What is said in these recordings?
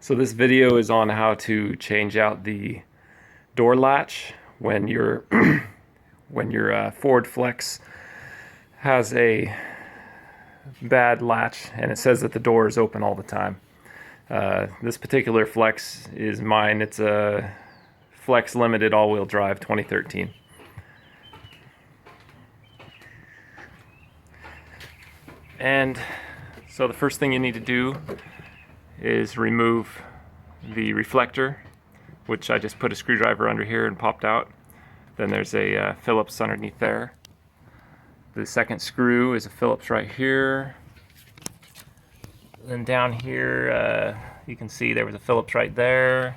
So this video is on how to change out the door latch when your Ford Flex has a bad latch and it says that the door is open all the time. This particular Flex is mine. It's a Flex Limited all-wheel drive 2013. And so the first thing you need to do is remove the reflector, which I just put a screwdriver under here and popped out. Then there's a Phillips underneath there. The second screw is a Phillips right here. Then down here you can see there was a Phillips right there,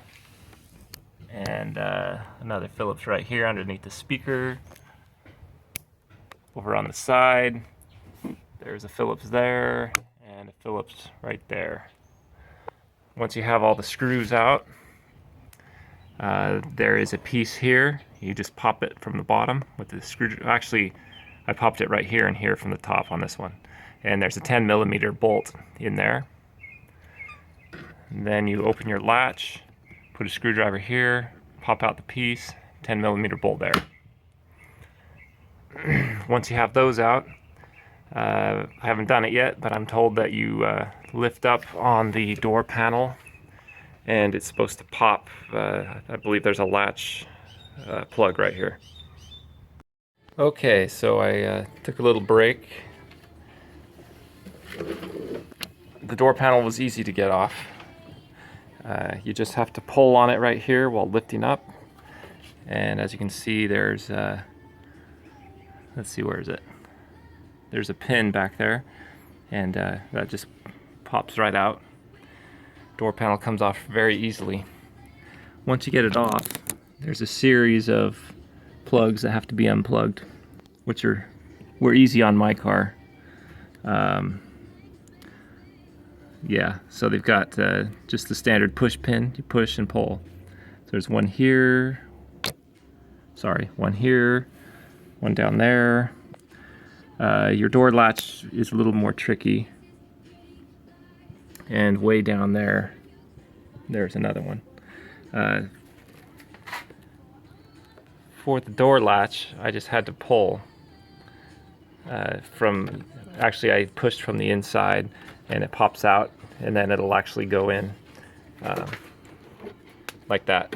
and another Phillips right here underneath the speaker. Over on the side there's a Phillips there and a Phillips right there. Once you have all the screws out, there is a piece here. You just pop it from the bottom with the screwdriver. Actually, I popped it right here and here from the top on this one. And there's a 10mm bolt in there. And then you open your latch, put a screwdriver here, pop out the piece, 10mm bolt there. Once you have those out, I haven't done it yet, but I'm told that you lift up on the door panel and it's supposed to pop. I believe there's a latch plug right here. Okay, so I took a little break. The door panel was easy to get off. You just have to pull on it right here while lifting up. And as you can see, there's, let's see, where is it? There's a pin back there, and that just pops right out. Door panel comes off very easily. Once you get it off, there's a series of plugs that have to be unplugged, which were easy on my car. Yeah, so they've got just the standard push pin. You push and pull. So there's one here, one here, one down there. Your door latch is a little more tricky, and way down there there's another one. For the door latch, I just had to pull actually I pushed from the inside and it pops out, and then it'll actually go in like that.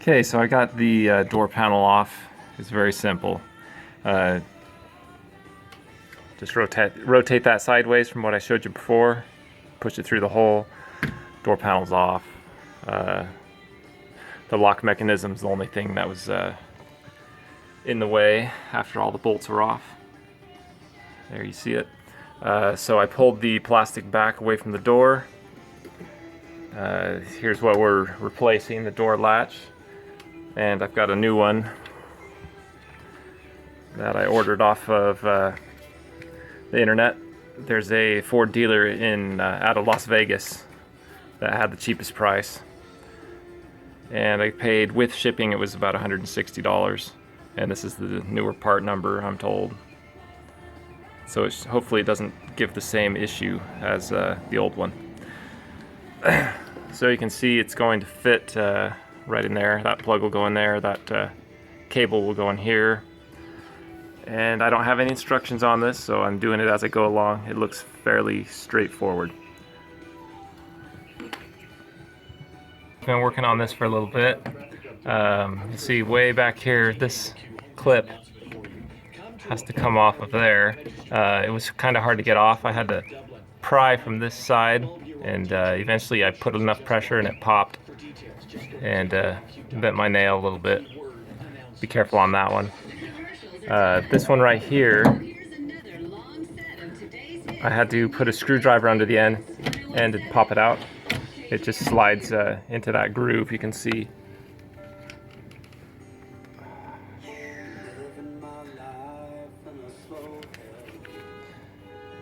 Okay, so I got the door panel off. It's very simple. Just rotate that sideways from what I showed you before. Push it through the hole. Door panel's off. The lock mechanism's the only thing that was in the way after all the bolts were off. There, you see it. So I pulled the plastic back away from the door. Here's what we're replacing, the door latch. And I've got a new one that I ordered off of the internet. There's a Ford dealer out of Las Vegas that had the cheapest price. And I paid, with shipping, it was about $160. And this is the newer part number, I'm told. So hopefully it doesn't give the same issue as the old one. So you can see it's going to fit right in there. That plug will go in there, that cable will go in here. And I don't have any instructions on this, so I'm doing it as I go along. It looks fairly straightforward. Been working on this for a little bit. You see way back here, this clip has to come off of there. It was kind of hard to get off. I had to pry from this side, and eventually I put enough pressure and it popped, and bent my nail a little bit. Be careful on that one. This one right here, I had to put a screwdriver under the end and pop it out. It just slides into that groove, you can see.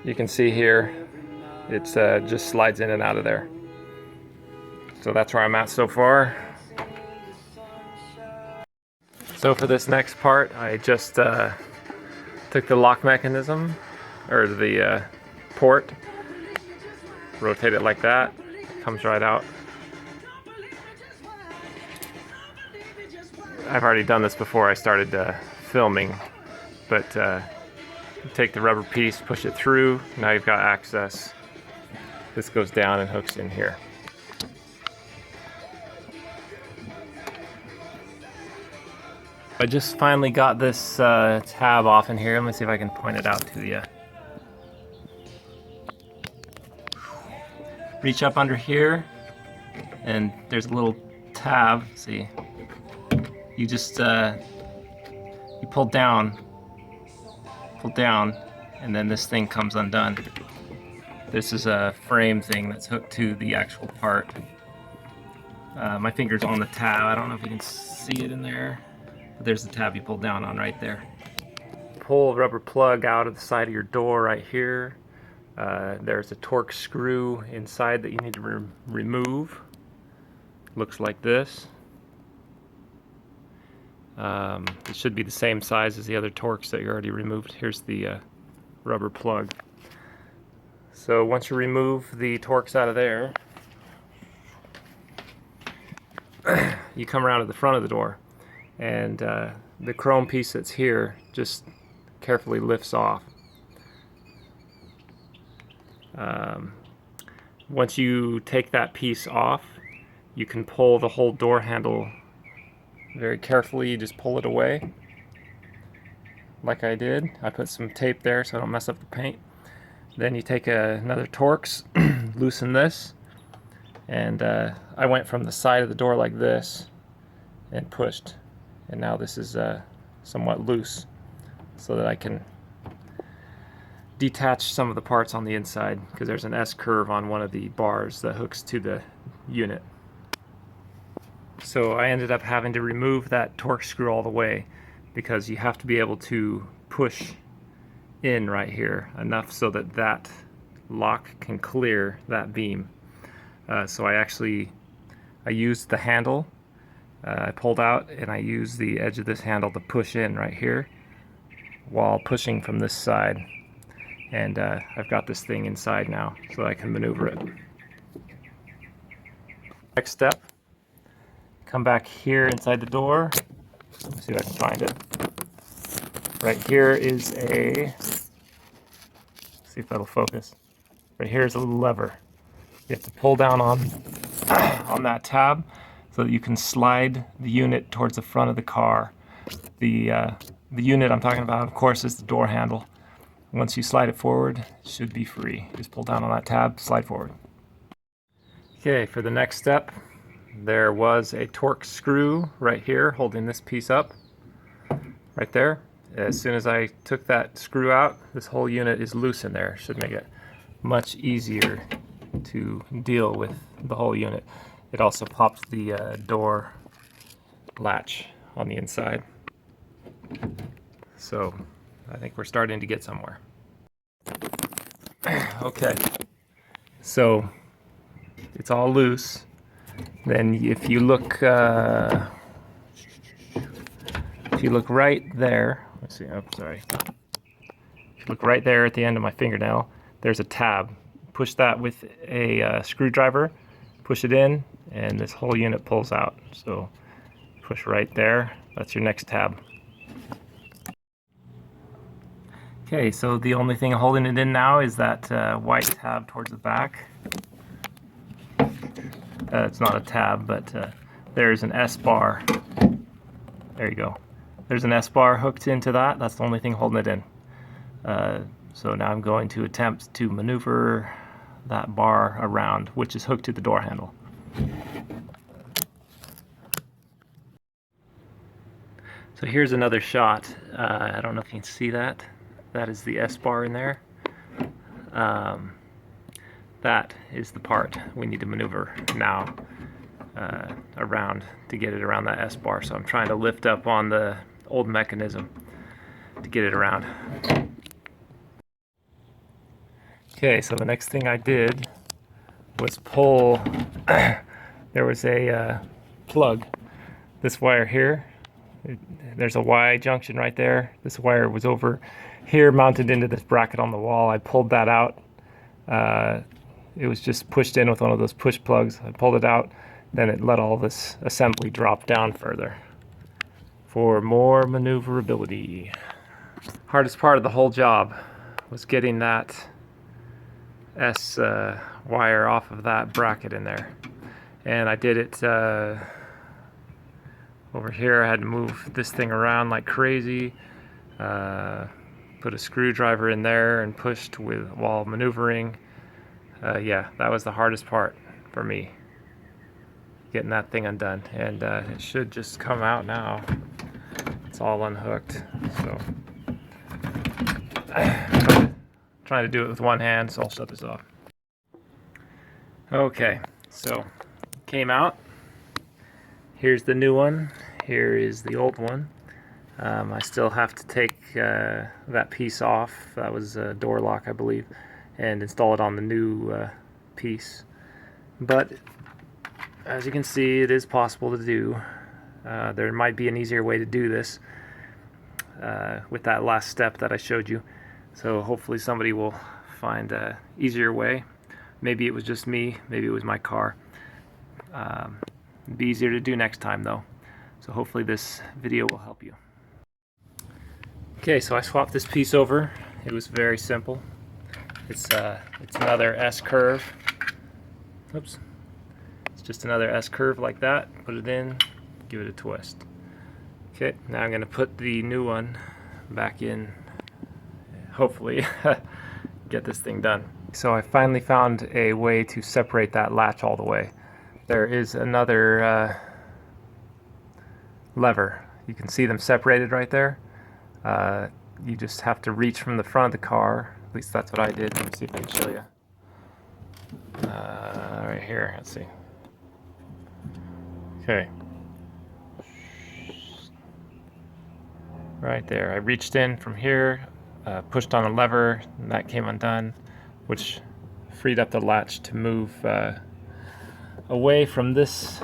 You can see here, it's just slides in and out of there. So that's where I'm at so far. So for this next part, I just took the lock mechanism, or the port, rotate it like that, comes right out. I've already done this before I started filming, but take the rubber piece, push it through, now you've got access. This goes down and hooks in here. I just finally got this tab off in here. Let me see if I can point it out to you. Reach up under here, and there's a little tab. See, you just you pull down, and then this thing comes undone. This is a frame thing that's hooked to the actual part. My finger's on the tab. I don't know if you can see it in there. But there's the tab you pull down on right there. Pull a rubber plug out of the side of your door right here. There's a torque screw inside that you need to remove. Looks like this. It should be the same size as the other torques that you already removed. Here's the rubber plug. So once you remove the torques out of there, you come around to the front of the door, and the chrome piece that's here just carefully lifts off. Once you take that piece off, you can pull the whole door handle very carefully. You just pull it away like I did. I put some tape there so I don't mess up the paint. Then you take another Torx, loosen this, and I went from the side of the door like this and pushed, and now this is somewhat loose so that I can detach some of the parts on the inside, because there's an S-curve on one of the bars that hooks to the unit. So I ended up having to remove that Torx screw all the way, because you have to be able to push in right here enough so that that lock can clear that beam. So I used the handle, I pulled out, and I used the edge of this handle to push in right here while pushing from this side. And I've got this thing inside now so I can maneuver it. Next step, come back here inside the door. Let me see if I can find it. Right here is a, see if that'll focus. Right here is a little lever. You have to pull down on that tab so that you can slide the unit towards the front of the car. The unit I'm talking about, of course, is the door handle. Once you slide it forward, it should be free. Just pull down on that tab, slide forward. Okay, for the next step, there was a Torx screw right here holding this piece up, right there. As soon as I took that screw out, this whole unit is loose in there. Should make it much easier to deal with the whole unit. It also pops the door latch on the inside. So I think we're starting to get somewhere. Okay, so it's all loose. Then if you look right there, let's see, oh, sorry. If you look right there at the end of my fingernail, there's a tab. Push that with a screwdriver, push it in, and this whole unit pulls out. So push right there, that's your next tab. Okay, so the only thing holding it in now is that white tab towards the back. It's not a tab, but there's an S-bar. There you go. There's an S-bar hooked into that. That's the only thing holding it in. So now I'm going to attempt to maneuver that bar around, which is hooked to the door handle. So here's another shot. I don't know if you can see that. That is the S-bar in there. That is the part we need to maneuver now around to get it around that S-bar. So I'm trying to lift up on the old mechanism to get it around. Okay, so the next thing I did was pull, there was a plug, this wire here. There's a Y junction right there. This wire was over here mounted into this bracket on the wall. I pulled that out it was just pushed in with one of those push plugs. I pulled it out, then it let all this assembly drop down further for more maneuverability. Hardest part of the whole job was getting that S wire off of that bracket in there. And I did it over here. I had to move this thing around like crazy. Put a screwdriver in there and pushed while maneuvering. Yeah, that was the hardest part for me, getting that thing undone. And it should just come out now. It's all unhooked. So I'm trying to do it with one hand, so I'll shut this off. Okay, so came out. Here's the new one. Here is the old one. I still have to take that piece off. That was a door lock, I believe, and install it on the new piece. But as you can see, it is possible to do. There might be an easier way to do this with that last step that I showed you. So hopefully somebody will find an easier way. Maybe it was just me, maybe it was my car. It'd be easier to do next time though. So hopefully this video will help you. Okay, so I swapped this piece over. It was very simple. It's another S curve. Oops. It's just another S curve like that. Put it in, give it a twist. Okay, now I'm going to put the new one back in. Hopefully get this thing done. So I finally found a way to separate that latch all the way. There is another lever. You can see them separated right there. You just have to reach from the front of the car. At least that's what I did. Let me see if I can show you. Right here, let's see. Okay. Right there. I reached in from here, pushed on a lever, and that came undone, which freed up the latch to move away from this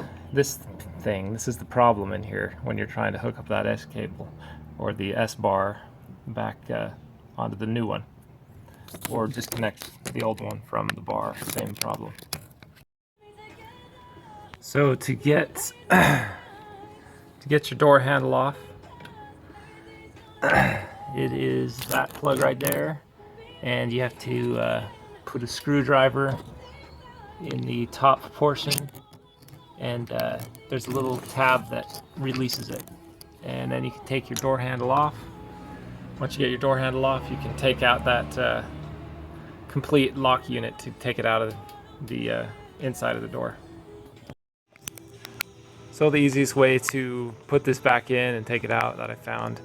thing. This is the problem in here when you're trying to hook up that S cable or the S bar back onto the new one, or disconnect the old one from the bar. Same problem. So to get your door handle off, it is that plug right there, and you have to put a screwdriver in the top portion, and there's a little tab that releases it, and then you can take your door handle off. Once you get your door handle off, you can take out that complete lock unit to take it out of the inside of the door. So the easiest way to put this back in and take it out that I found,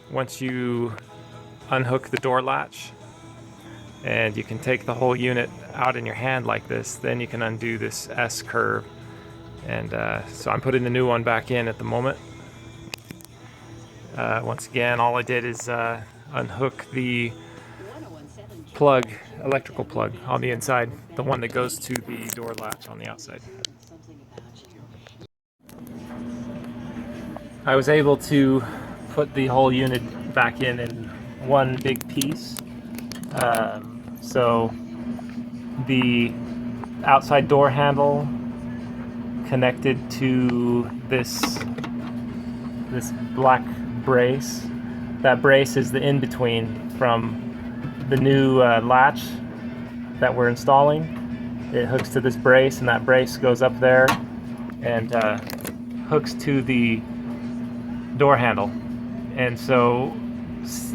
once you unhook the door latch and you can take the whole unit out in your hand like this, then you can undo this S curve. And so I'm putting the new one back in at the moment. Once again, all I did is unhook the plug, electrical plug on the inside, the one that goes to the door latch on the outside. I was able to put the whole unit back in one big piece. So the outside door handle connected to this black brace. That brace is the in-between from the new latch that we're installing. It hooks to this brace, and that brace goes up there and hooks to the door handle. And so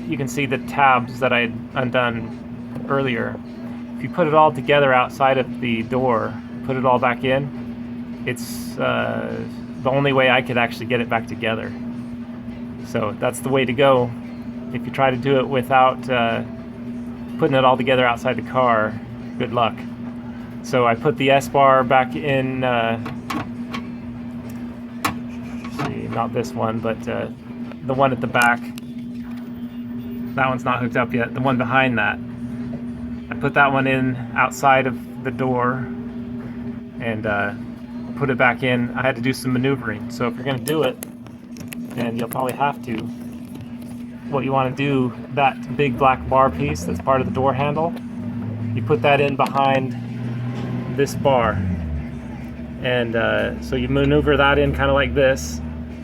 you can see the tabs that I had undone earlier. If you put it all together outside of the door, put it all back in, it's the only way I could actually get it back together. So that's the way to go. If you try to do it without putting it all together outside the car, good luck. So I put the S-bar back in, see, not this one, but the one at the back. That one's not hooked up yet. The one behind that. I put that one in outside of the door and put it back in. I had to do some maneuvering. So if you're going to do it, and you'll probably have to, what you want to do, that big black bar piece that's part of the door handle, you put that in behind this bar. And so you maneuver that in kind of like this,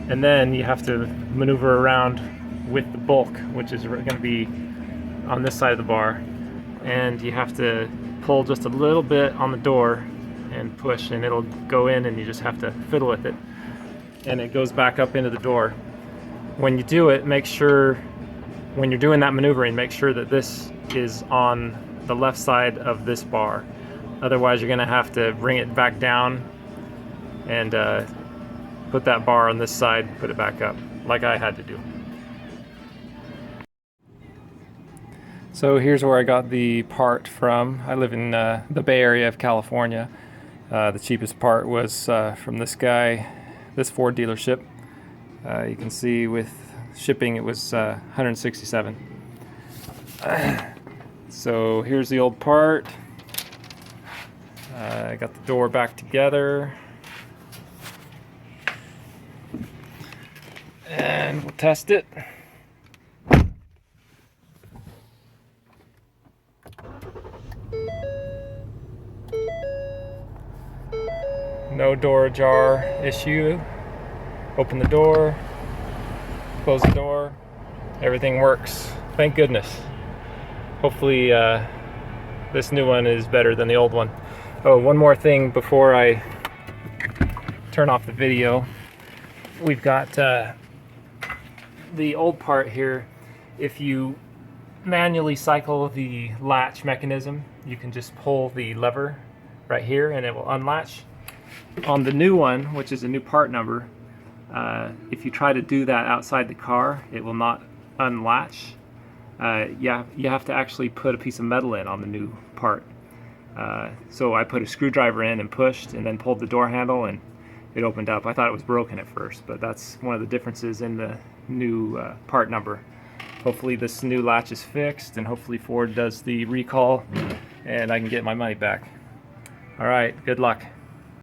and then you have to maneuver around with the bulk, which is going to be on this side of the bar, and you have to pull just a little bit on the door and push, and it'll go in, and you just have to fiddle with it, and it goes back up into the door. When you do it, make sure when you're doing that maneuvering, make sure that this is on the left side of this bar. Otherwise, you're going to have to bring it back down and put that bar on this side, put it back up, like I had to do. So here's where I got the part from. I live in the Bay Area of California. The cheapest part was from this guy, this Ford dealership. You can see with shipping it was $167. So here's the old part. I got the door back together. And we'll test it. No door ajar issue. Open the door, close the door, everything works. Thank goodness. Hopefully this new one is better than the old one. Oh, one more thing before I turn off the video. We've got the old part here. If you manually cycle the latch mechanism, you can just pull the lever right here and it will unlatch. On the new one, which is a new part number, if you try to do that outside the car, it will not unlatch. Yeah, you have to actually put a piece of metal in on the new part. So I put a screwdriver in and pushed and then pulled the door handle and it opened up. I thought it was broken at first, but that's one of the differences in the new part number. Hopefully this new latch is fixed, and hopefully Ford does the recall and I can get my money back. All right, good luck.